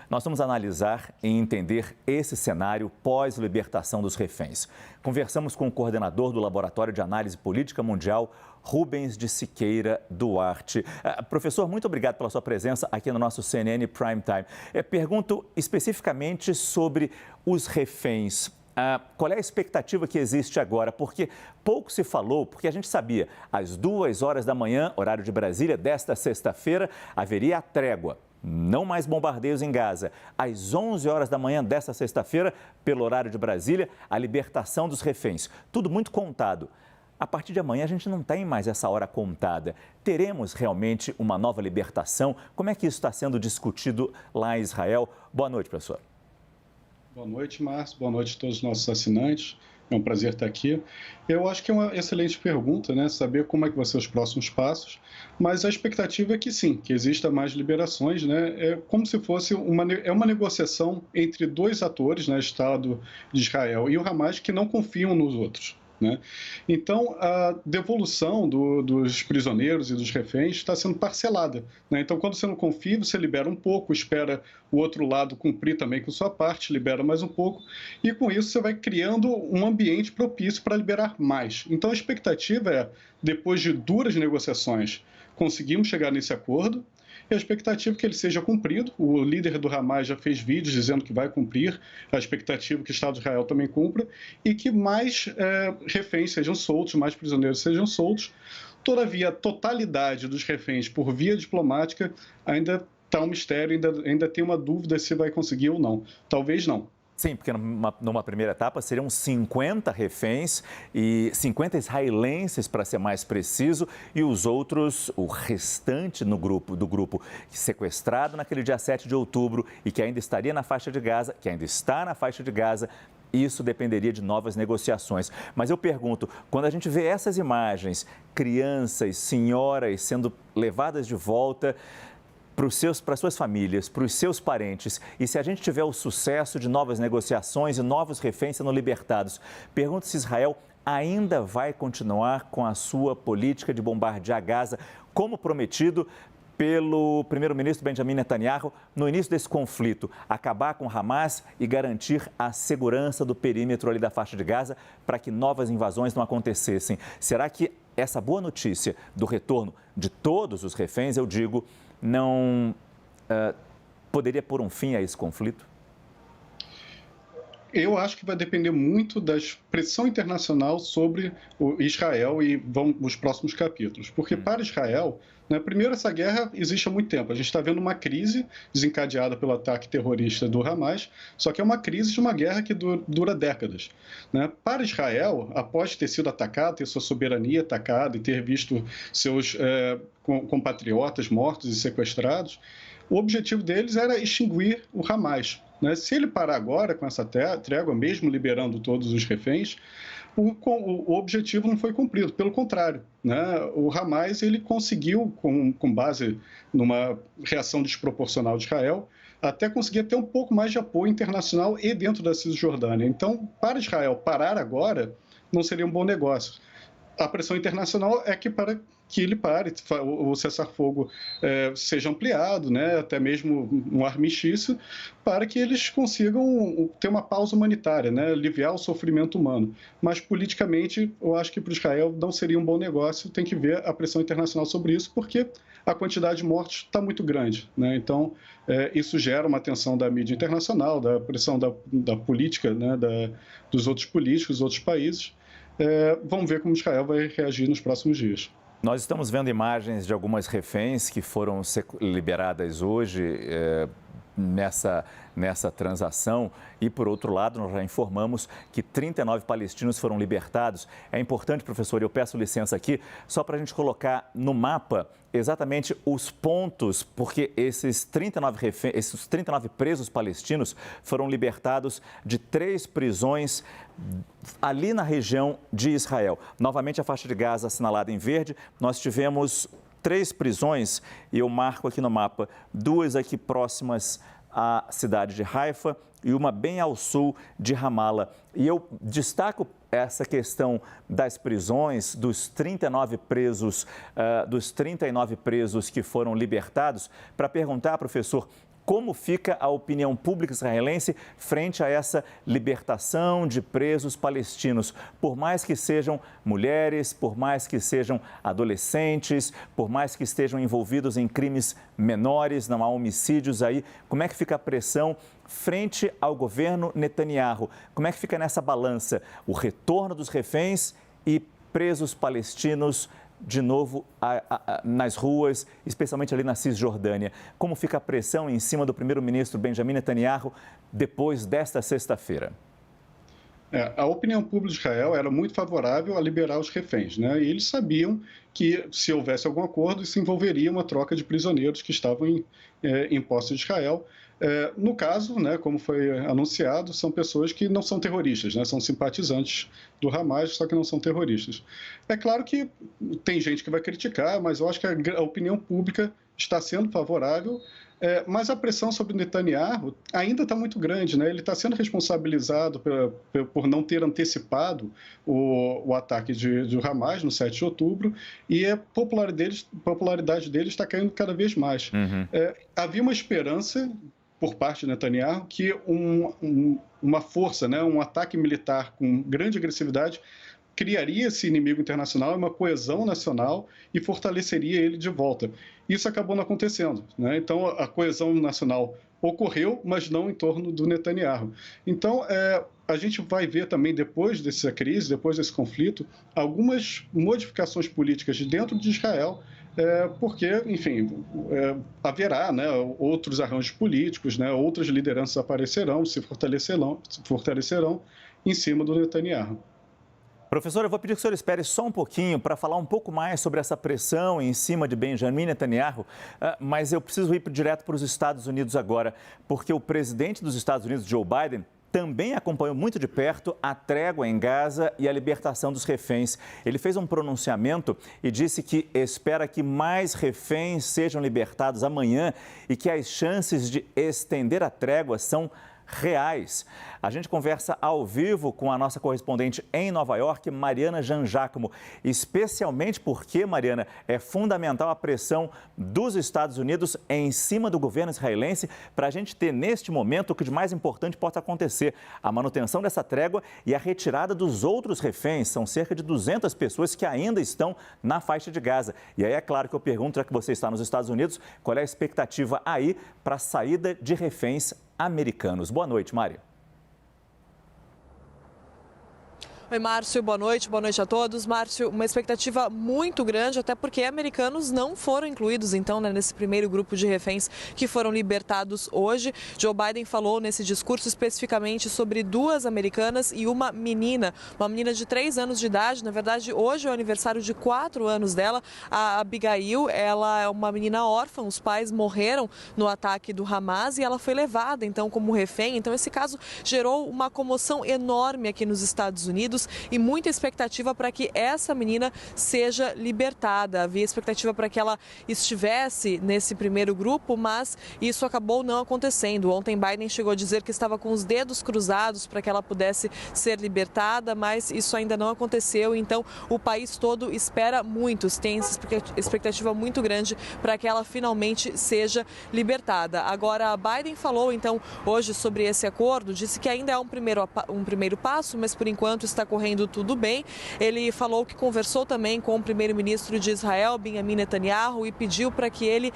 Nós vamos analisar e entender esse cenário pós-libertação dos reféns. Conversamos com o coordenador do Laboratório de Análise Política Mundial, Rubens de Siqueira Duarte. Professor, muito obrigado pela sua presença aqui no nosso CNN Prime Time. Pergunto especificamente sobre os reféns. Qual é a expectativa que existe agora? Porque pouco se falou, porque a gente sabia, às 2 horas da manhã, horário de Brasília, desta sexta-feira, haveria a trégua. Não mais bombardeios em Gaza. Às 11 horas da manhã desta sexta-feira, pelo horário de Brasília, a libertação dos reféns. Tudo muito contado. A partir de amanhã a gente não tem mais essa hora contada. Teremos realmente uma nova libertação? Como é que isso está sendo discutido lá em Israel? Boa noite, professor. Boa noite, Márcio. Boa noite a todos os nossos assinantes. É um prazer estar aqui. Eu acho que é uma excelente pergunta, né? Saber como é que vão ser os próximos passos, mas a expectativa é que sim, que exista mais liberações, né? É como se fosse uma negociação entre dois atores, né? Estado de Israel e o Hamas, que não confiam nos outros. Né? Então, a devolução dos prisioneiros e dos reféns está sendo parcelada. Né? Então, quando você não confia, você libera um pouco, espera o outro lado cumprir também com sua parte, libera mais um pouco, e com isso você vai criando um ambiente propício para liberar mais. Então, a expectativa é, depois de duras negociações, conseguimos chegar nesse acordo, e a expectativa é que ele seja cumprido. O líder do Hamas já fez vídeos dizendo que vai cumprir, a expectativa é que o Estado de Israel também cumpra e que mais reféns sejam soltos, mais prisioneiros sejam soltos. Todavia, a totalidade dos reféns por via diplomática ainda está um mistério, ainda tem uma dúvida se vai conseguir ou não. Talvez não. Sim, porque numa primeira etapa seriam 50 reféns e 50 israelenses, para ser mais preciso, e os outros, o restante do grupo sequestrado naquele dia 7 de outubro e que ainda estaria na faixa de Gaza, que ainda está na faixa de Gaza. Isso dependeria de novas negociações. Mas eu pergunto, quando a gente vê essas imagens, crianças, senhoras sendo levadas de volta para suas famílias, para os seus parentes, e se a gente tiver o sucesso de novas negociações e novos reféns sendo libertados, pergunto se Israel ainda vai continuar com a sua política de bombardear Gaza, como prometido pelo primeiro-ministro Benjamin Netanyahu no início desse conflito, acabar com Hamas e garantir a segurança do perímetro ali da faixa de Gaza para que novas invasões não acontecessem. Será que essa boa notícia do retorno de todos os reféns, eu digo, não poderia pôr um fim a esse conflito? Eu acho que vai depender muito da pressão internacional sobre o Israel e os próximos capítulos. Porque para Israel, né, primeiro, essa guerra existe há muito tempo. A gente está vendo uma crise desencadeada pelo ataque terrorista do Hamas, só que é uma crise de uma guerra que dura décadas. Né? Para Israel, após ter sido atacado, ter sua soberania atacada e ter visto seus compatriotas mortos e sequestrados, o objetivo deles era extinguir o Hamas. Né? Se ele parar agora com essa trégua, mesmo liberando todos os reféns, o objetivo não foi cumprido. Pelo contrário, né? O Hamas ele conseguiu, com base numa reação desproporcional de Israel, até conseguir ter um pouco mais de apoio internacional e dentro da Cisjordânia. Então, para Israel parar agora não seria um bom negócio. A pressão internacional é que ele pare, o cessar-fogo seja ampliado, né, até mesmo um armistício, para que eles consigam ter uma pausa humanitária, né, aliviar o sofrimento humano. Mas, politicamente, eu acho que para Israel não seria um bom negócio, tem que ver a pressão internacional sobre isso, porque a quantidade de mortos está muito grande. Né? Então, isso gera uma atenção da mídia internacional, da pressão da política, né, dos outros políticos, dos outros países. Vamos ver como Israel vai reagir nos próximos dias. Nós estamos vendo imagens de algumas reféns que foram liberadas hoje nessa transação e, por outro lado, nós já informamos que 39 palestinos foram libertados. É importante, professor, eu peço licença aqui, só para a gente colocar no mapa exatamente os pontos, porque esses 39 presos palestinos foram libertados de 3 prisões ali na região de Israel. Novamente, a faixa de Gaza assinalada em verde, nós tivemos 3 prisões, e eu marco aqui no mapa, 2 aqui próximas à cidade de Haifa e uma bem ao sul de Ramala. E eu destaco essa questão das prisões, dos 39 presos que foram libertados, para perguntar, professor, Como fica a opinião pública israelense frente a essa libertação de presos palestinos? Por mais que sejam mulheres, por mais que sejam adolescentes, por mais que estejam envolvidos em crimes menores, não há homicídios aí, como é que fica a pressão frente ao governo Netanyahu? Como é que fica nessa balança o retorno dos reféns e presos palestinos de novo nas ruas, especialmente ali na Cisjordânia? Como fica a pressão em cima do primeiro-ministro Benjamin Netanyahu depois desta sexta-feira? A opinião pública de Israel era muito favorável a liberar os reféns, né? E eles sabiam que, se houvesse algum acordo, isso envolveria uma troca de prisioneiros que estavam em posse de Israel. No caso, né, como foi anunciado, são pessoas que não são terroristas, né, são simpatizantes do Hamas, só que não são terroristas. É claro que tem gente que vai criticar, mas eu acho que a opinião pública está sendo favorável, mas a pressão sobre Netanyahu ainda está muito grande, né? Ele está sendo responsabilizado por não ter antecipado o ataque de Hamas no 7 de outubro e a popularidade dele está caindo cada vez mais. Havia uma esperança por parte de Netanyahu que uma força, né, um ataque militar com grande agressividade criaria esse inimigo internacional, uma coesão nacional e fortaleceria ele de volta. Isso acabou não acontecendo, né? Então, a coesão nacional ocorreu, mas não em torno do Netanyahu. Então, a gente vai ver também, depois dessa crise, depois desse conflito, algumas modificações políticas de dentro de Israel, porque, enfim, haverá, né, outros arranjos políticos, né, outras lideranças aparecerão, se fortalecerão em cima do Netanyahu. Professor, eu vou pedir que o senhor espere só um pouquinho para falar um pouco mais sobre essa pressão em cima de Benjamin Netanyahu, mas eu preciso ir direto para os Estados Unidos agora, porque o presidente dos Estados Unidos, Joe Biden, também acompanhou muito de perto a trégua em Gaza e a libertação dos reféns. Ele fez um pronunciamento e disse que espera que mais reféns sejam libertados amanhã e que as chances de estender a trégua são reais. A gente conversa ao vivo com a nossa correspondente em Nova York, Mariana Jangiacomo, especialmente porque, Mariana, é fundamental a pressão dos Estados Unidos em cima do governo israelense para a gente ter, neste momento, o que de mais importante possa acontecer, a manutenção dessa trégua e a retirada dos outros reféns. São cerca de 200 pessoas que ainda estão na faixa de Gaza. E aí é claro que eu pergunto, já que você está nos Estados Unidos, qual é a expectativa aí para a saída de reféns americanos? Boa noite, Mari. Oi, Márcio, boa noite a todos. Márcio, uma expectativa muito grande, até porque americanos não foram incluídos, então, né, nesse primeiro grupo de reféns que foram libertados hoje. Joe Biden falou nesse discurso especificamente sobre 2 americanas e uma menina de 3 anos de idade. Na verdade, hoje é o aniversário de 4 anos dela. A Abigail, ela é uma menina órfã, os pais morreram no ataque do Hamas e ela foi levada, então, como refém. Então, esse caso gerou uma comoção enorme aqui nos Estados Unidos e muita expectativa para que essa menina seja libertada. Havia expectativa para que ela estivesse nesse primeiro grupo, mas isso acabou não acontecendo. Ontem Biden chegou a dizer que estava com os dedos cruzados para que ela pudesse ser libertada, mas isso ainda não aconteceu. Então o país todo espera muito, tem essa expectativa muito grande para que ela finalmente seja libertada. Agora, Biden falou então hoje sobre esse acordo, disse que ainda é um primeiro passo, mas por enquanto está correndo tudo bem. Ele falou que conversou também com o primeiro-ministro de Israel, Benjamin Netanyahu, e pediu para que ele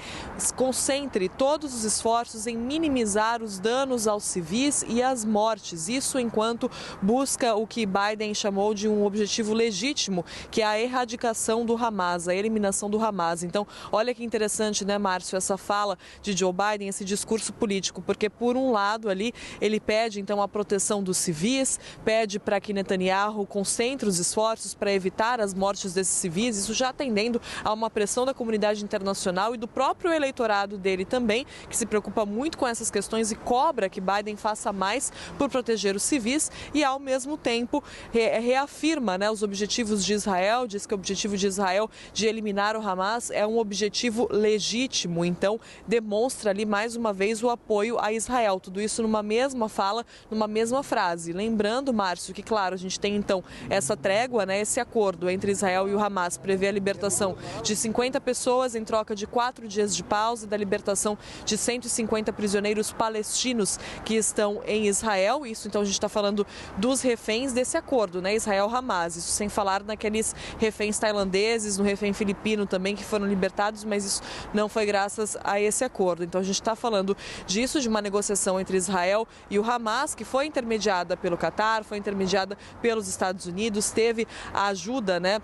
concentre todos os esforços em minimizar os danos aos civis e as mortes. Isso enquanto busca o que Biden chamou de um objetivo legítimo, que é a erradicação do Hamas, a eliminação do Hamas. Então, olha que interessante, né, Márcio, essa fala de Joe Biden, esse discurso político, porque por um lado ali ele pede então a proteção dos civis, pede para que Netanyahu concentre os esforços para evitar as mortes desses civis, isso já atendendo a uma pressão da comunidade internacional e do próprio eleitorado dele também, que se preocupa muito com essas questões e cobra que Biden faça mais por proteger os civis e, ao mesmo tempo, reafirma, né, os objetivos de Israel, diz que o objetivo de Israel de eliminar o Hamas é um objetivo legítimo, então demonstra ali mais uma vez o apoio a Israel, tudo isso numa mesma fala, numa mesma frase. Lembrando, Márcio, que claro, a gente tem tem então essa trégua, né, esse acordo entre Israel e o Hamas prevê a libertação de 50 pessoas em troca de 4 dias de pausa e da libertação de 150 prisioneiros palestinos que estão em Israel. Isso, então, a gente está falando dos reféns desse acordo, né, Israel-Hamas. Isso sem falar naqueles reféns tailandeses, no refém filipino também, que foram libertados, mas isso não foi graças a esse acordo. Então, a gente está falando disso, de uma negociação entre Israel e o Hamas, que foi intermediada pelo Catar, foi intermediada pelos Estados Unidos, teve a ajuda, né,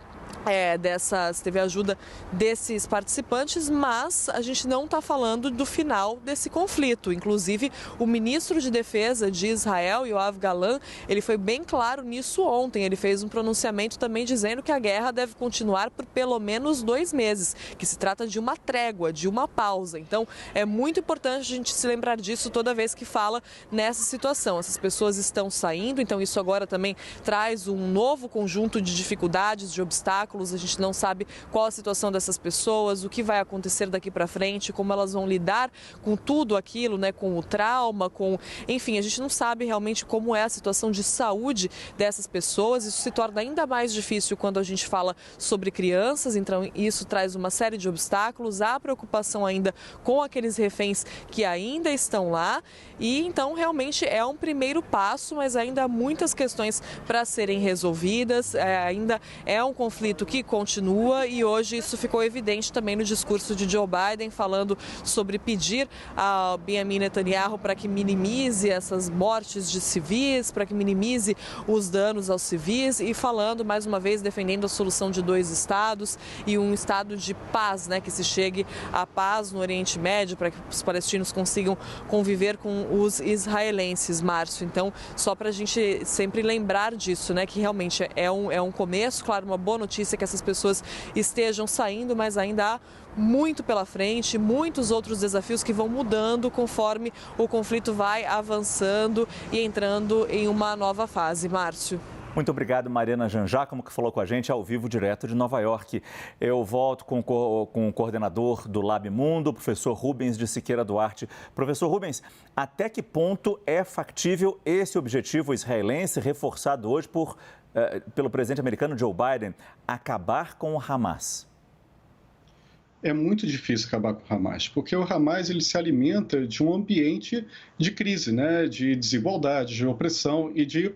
teve a ajuda desses participantes, mas a gente não está falando do final desse conflito. Inclusive, o ministro de Defesa de Israel, Yoav Gallant, ele foi bem claro nisso ontem. Ele fez um pronunciamento também dizendo que a guerra deve continuar por pelo menos 2 meses, que se trata de uma trégua, de uma pausa. Então, é muito importante a gente se lembrar disso toda vez que fala nessa situação. Essas pessoas estão saindo, então isso agora também traz um novo conjunto de dificuldades, de obstáculos. A gente não sabe qual a situação dessas pessoas, o que vai acontecer daqui para frente, como elas vão lidar com tudo aquilo, né, com o trauma, enfim, a gente não sabe realmente como é a situação de saúde dessas pessoas. Isso se torna ainda mais difícil quando a gente fala sobre crianças, então isso traz uma série de obstáculos, há preocupação ainda com aqueles reféns que ainda estão lá e então realmente é um primeiro passo, mas ainda há muitas questões para serem resolvidas, ainda é um conflito que continua e hoje isso ficou evidente também no discurso de Joe Biden, falando sobre pedir a Benjamin Netanyahu para que minimize essas mortes de civis, para que minimize os danos aos civis e falando mais uma vez defendendo a solução de 2 estados e um estado de paz, né, que se chegue à paz no Oriente Médio para que os palestinos consigam conviver com os israelenses, Márcio. Então, só para a gente sempre lembrar disso, né, que realmente é um começo, claro, uma boa notícia que essas pessoas estejam saindo, mas ainda há muito pela frente, muitos outros desafios que vão mudando conforme o conflito vai avançando e entrando em uma nova fase. Márcio. Muito obrigado, Mariana Janjá, que falou com a gente ao vivo direto de Nova York. Eu volto com o coordenador do Lab Mundo, o professor Rubens de Siqueira Duarte. Professor Rubens, até que ponto é factível esse objetivo israelense reforçado hoje pelo presidente americano Joe Biden, acabar com o Hamas? É muito difícil acabar com o Hamas, porque o Hamas ele se alimenta de um ambiente de crise, né, de desigualdade, de opressão e de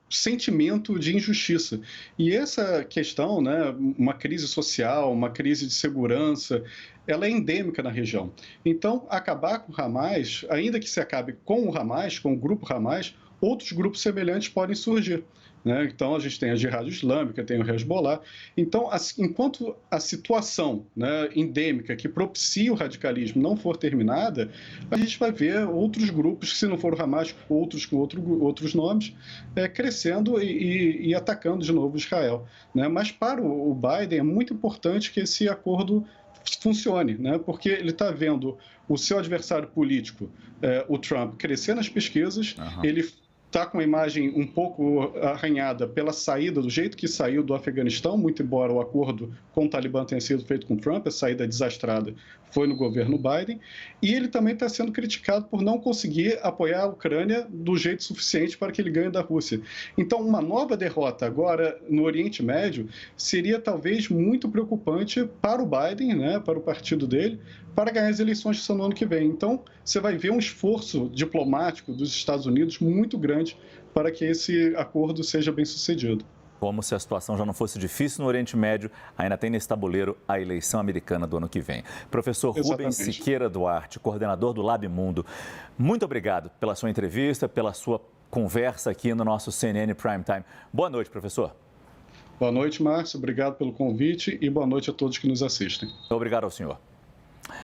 sentimento de injustiça. E essa questão, né, uma crise social, uma crise de segurança, ela é endêmica na região. Então, acabar com o Hamas, ainda que se acabe com o Hamas, com o grupo Hamas, outros grupos semelhantes podem surgir. Então, a gente tem a Jihad Islâmica, tem o Hezbollah. Então, enquanto a situação, né, endêmica que propicia o radicalismo não for terminada, a gente vai ver outros grupos, se não for o Hamas, outros com outros nomes, crescendo e atacando de novo Israel. Mas para o Biden é muito importante que esse acordo funcione, porque ele está vendo o seu adversário político, o Trump, crescer nas pesquisas, ele está com a imagem um pouco arranhada pela saída, do jeito que saiu do Afeganistão, muito embora o acordo com o Talibã tenha sido feito com Trump, a saída desastrada foi no governo Biden, e ele também está sendo criticado por não conseguir apoiar a Ucrânia do jeito suficiente para que ele ganhe da Rússia. Então, uma nova derrota agora no Oriente Médio seria talvez muito preocupante para o Biden, para o partido dele, para ganhar as eleições no ano que vem. Então, você vai ver um esforço diplomático dos Estados Unidos muito grande para que esse acordo seja bem sucedido. Como se a situação já não fosse difícil no Oriente Médio, ainda tem nesse tabuleiro a eleição americana do ano que vem. Professor Rubens Siqueira Duarte, coordenador do Lab Mundo, muito obrigado pela sua entrevista, pela sua conversa aqui no nosso CNN Prime Time. Boa noite, professor. Boa noite, Márcio. Obrigado pelo convite e boa noite a todos que nos assistem. Obrigado ao senhor.